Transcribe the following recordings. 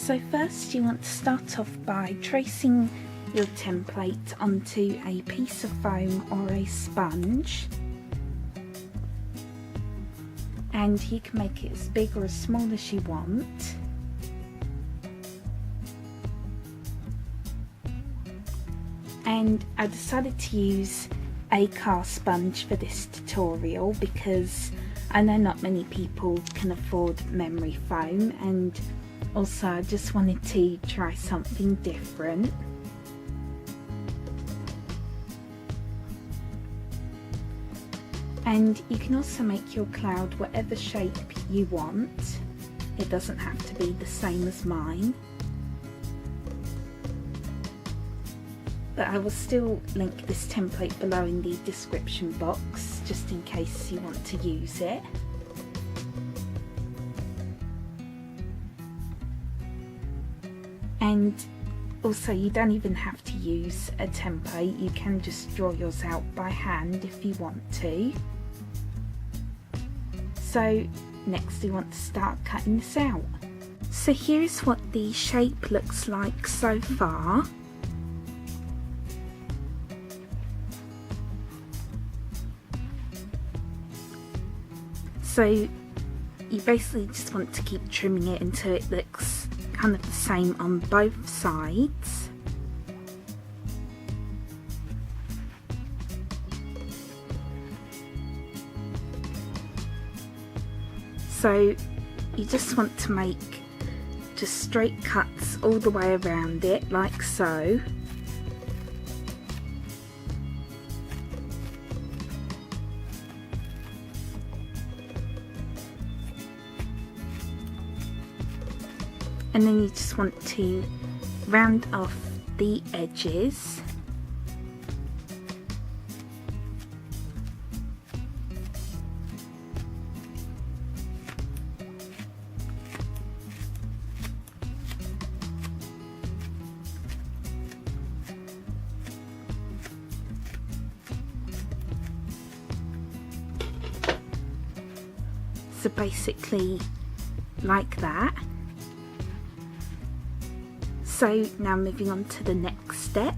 So first you want to start off by tracing your template onto a piece of foam or a sponge, and you can make it as big or as small as you want. And I decided to use a car sponge for this tutorial because I know not many people can afford memory foam, and also I just wanted to try something different. And you can also make your cloud whatever shape you want. It doesn't have to be the same as mine. But I will still link this template below in the description box, just in case you want to use it. And also, you don't even have to use a template, you can just draw yours out by hand if you want to. So next we want to start cutting this out. So here is what the shape looks like so far. So you basically just want to keep trimming it until it looks kind of the same on both sides. So you just want to make just straight cuts all the way around it, like so. And then you just want to round off the edges. So basically like that. So now moving on to the next step.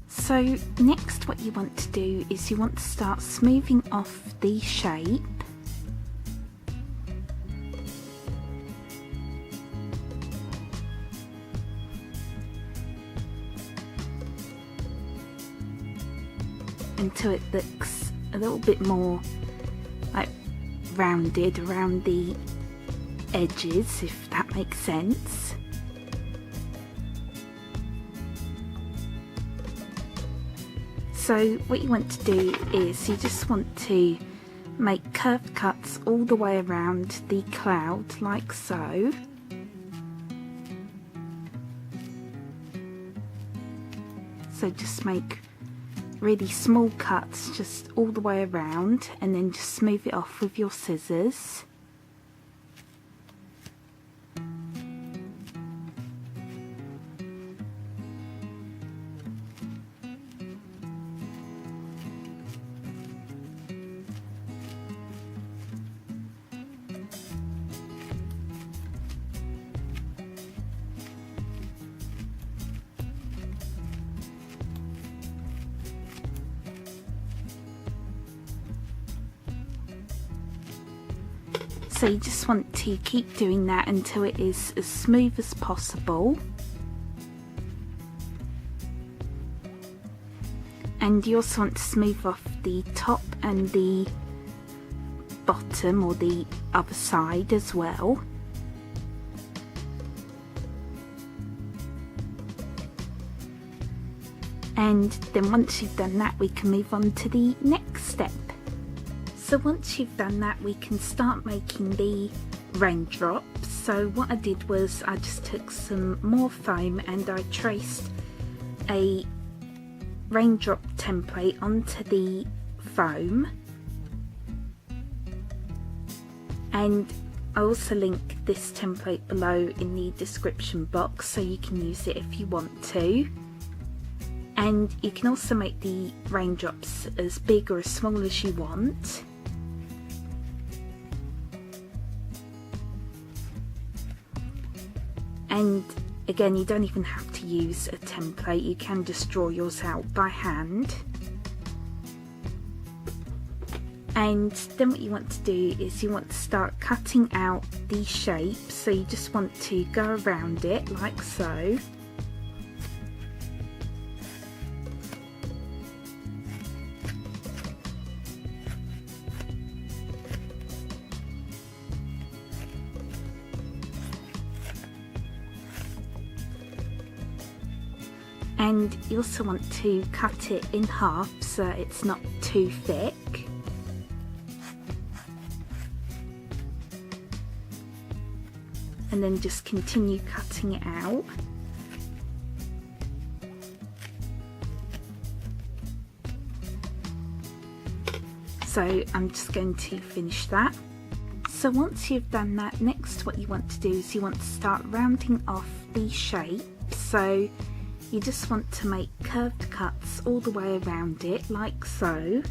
So next what you want to do is you want to start smoothing off the shape. Until it looks a little bit more like rounded around the edges, if that makes sense. So what you want to do is you just want to make curved cuts all the way around the cloud, like so. So just make really small cuts just all the way around, and then just smooth it off with your scissors. So you just want to keep doing that until it is as smooth as possible. And you also want to smooth off the top and the bottom, or the other side as well. And then once you've done that, we can move on to the next step. So once you've done that, we can start making the raindrops. So what I did was I just took some more foam and I traced a raindrop template onto the foam. And I also link this template below in the description box so you can use it if you want to. And you can also make the raindrops as big or as small as you want. And again, you don't even have to use a template, you can just draw yours out by hand. And then what you want to do is you want to start cutting out these shapes. So you just want to go around it like so. And you also want to cut it in half so it's not too thick. And then just continue cutting it out. So I'm just going to finish that. So once you've done that, next what you want to do is you want to start rounding off the shape. So you just want to make curved cuts all the way around it like so.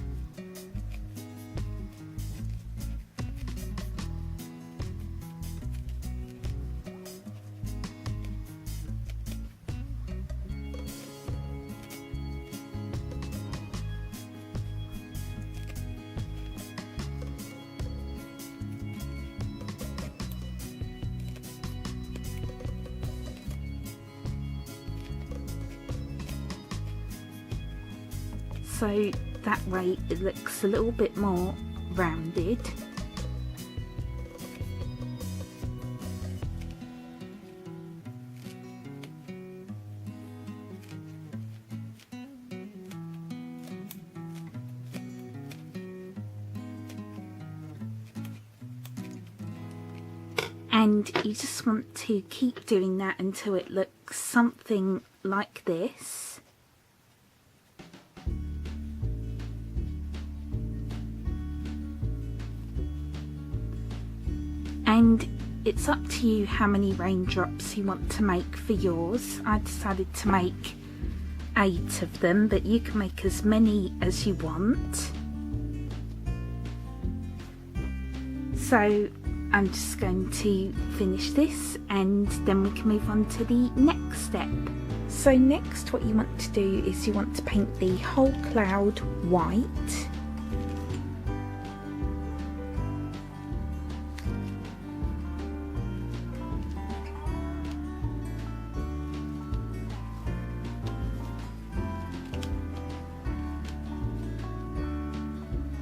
So that way it looks a little bit more rounded. And you just want to keep doing that until it looks something like this. And it's up to you how many raindrops you want to make for yours. I decided to make 8 of them, but you can make as many as you want. So I'm just going to finish this and then we can move on to the next step. So next what you want to do is you want to paint the whole cloud white.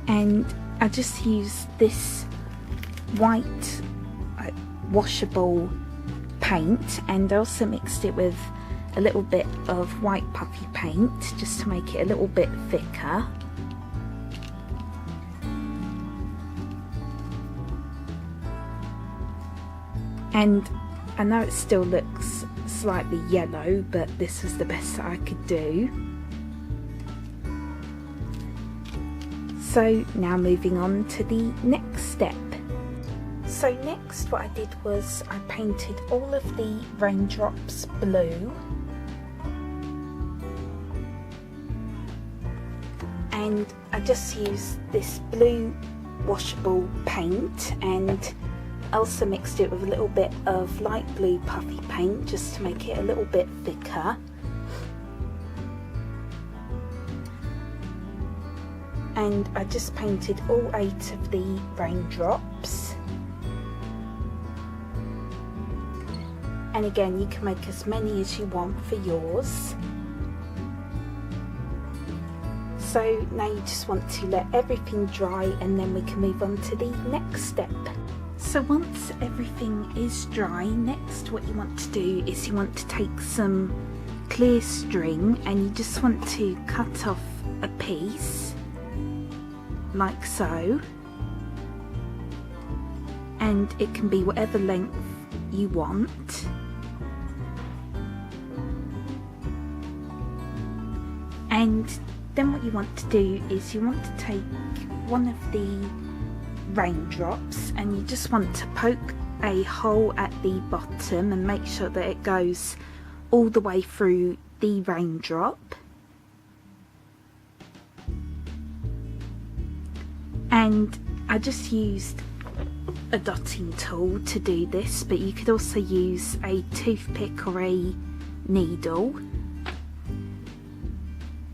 And I just use this white washable paint, and I also mixed it with a little bit of white puffy paint just to make it a little bit thicker. And I know it still looks slightly yellow, but this was the best that I could do. So now moving on to the next step. So next what I did was I painted all of the raindrops blue. And I just used this blue washable paint, and also mixed it with a little bit of light blue puffy paint just to make it a little bit thicker. And I just painted all 8 of the raindrops. And again, you can make as many as you want for yours. So now you just want to let everything dry and then we can move on to the next step. So once everything is dry, next what you want to do is you want to take some clear string and you just want to cut off a piece like so, and it can be whatever length you want. And then what you want to do is you want to take one of the raindrops and you just want to poke a hole at the bottom and make sure that it goes all the way through the raindrop. And I just used a dotting tool to do this, but you could also use a toothpick or a needle.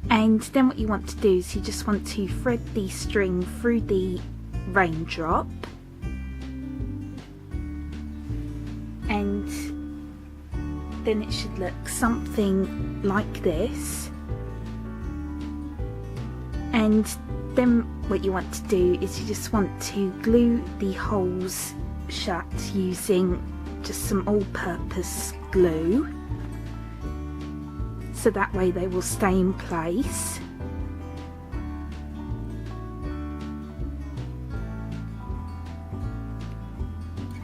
And then what you want to do is you just want to thread the string through the raindrop, and then it should look something like this. And then what you want to do is you just want to glue the holes shut using just some all-purpose glue, so that way they will stay in place.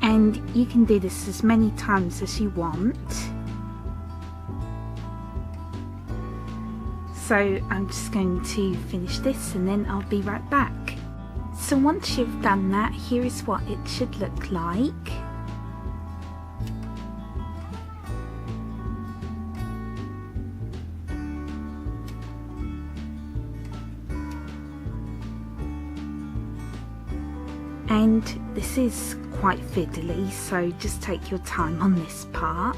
And you can do this as many times as you want. So I'm just going to finish this and then I'll be right back. So once you've done that, here is what it should look like. And this is quite fiddly, so just take your time on this part.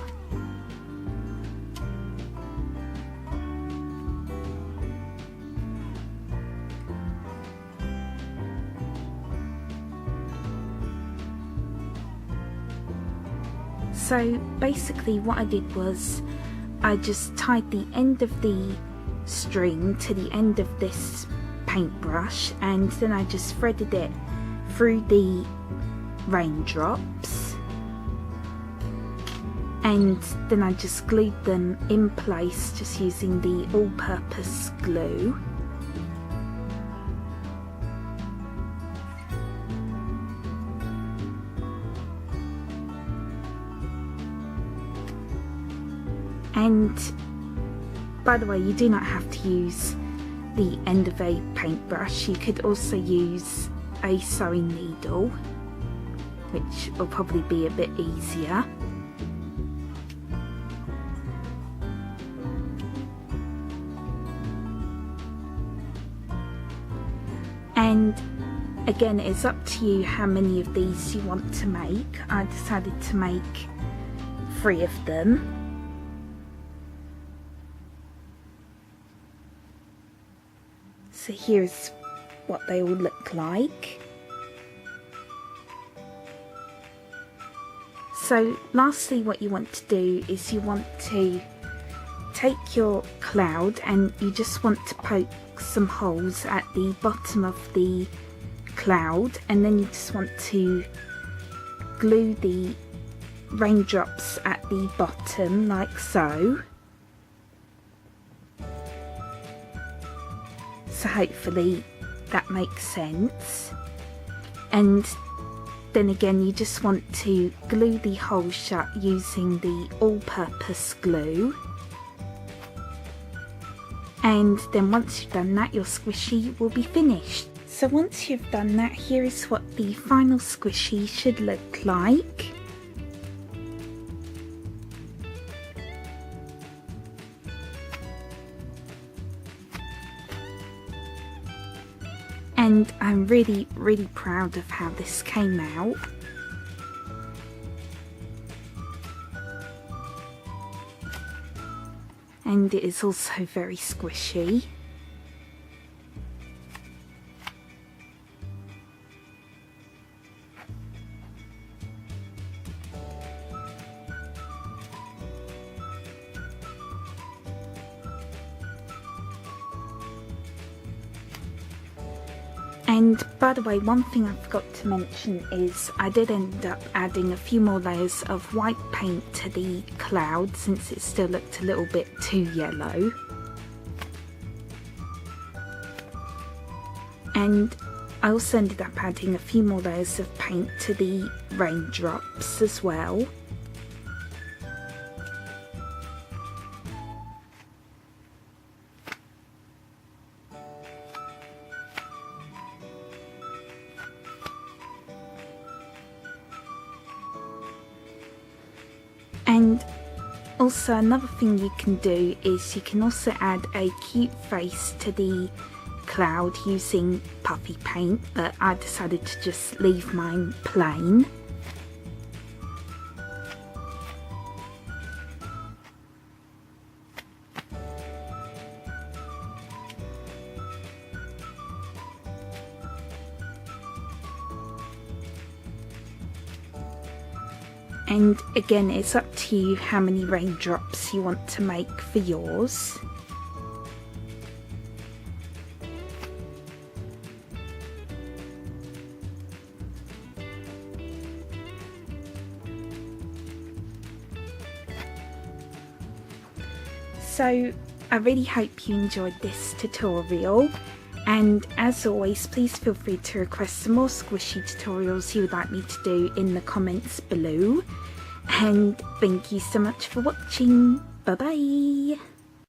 So basically what I did was I just tied the end of the string to the end of this paintbrush, and then I just threaded it through the raindrops, and then I just glued them in place just using the all-purpose glue. And by the way, you do not have to use the end of a paintbrush. You could also use a sewing needle, which will probably be a bit easier. And again, it's up to you how many of these you want to make. I decided to make 3 of them. So here's what they all look like. So lastly, what you want to do is you want to take your cloud and you just want to poke some holes at the bottom of the cloud, and then you just want to glue the raindrops at the bottom like so. So hopefully that makes sense. And then again, you just want to glue the hole shut using the all-purpose glue. And then once you've done that, your squishy will be finished. So once you've done that, here is what the final squishy should look like. And I'm really proud of how this came out. And it is also very squishy. And by the way, one thing I forgot to mention is I did end up adding a few more layers of white paint to the cloud since it still looked a little bit too yellow. And I also ended up adding a few more layers of paint to the raindrops as well. And also another thing you can do is you can also add a cute face to the cloud using puffy paint, but I decided to just leave mine plain. And again, it's up to you how many raindrops you want to make for yours. So I really hope you enjoyed this tutorial, and as always, please feel free to request some more squishy tutorials you would like me to do in the comments below. And thank you so much for watching. Bye bye.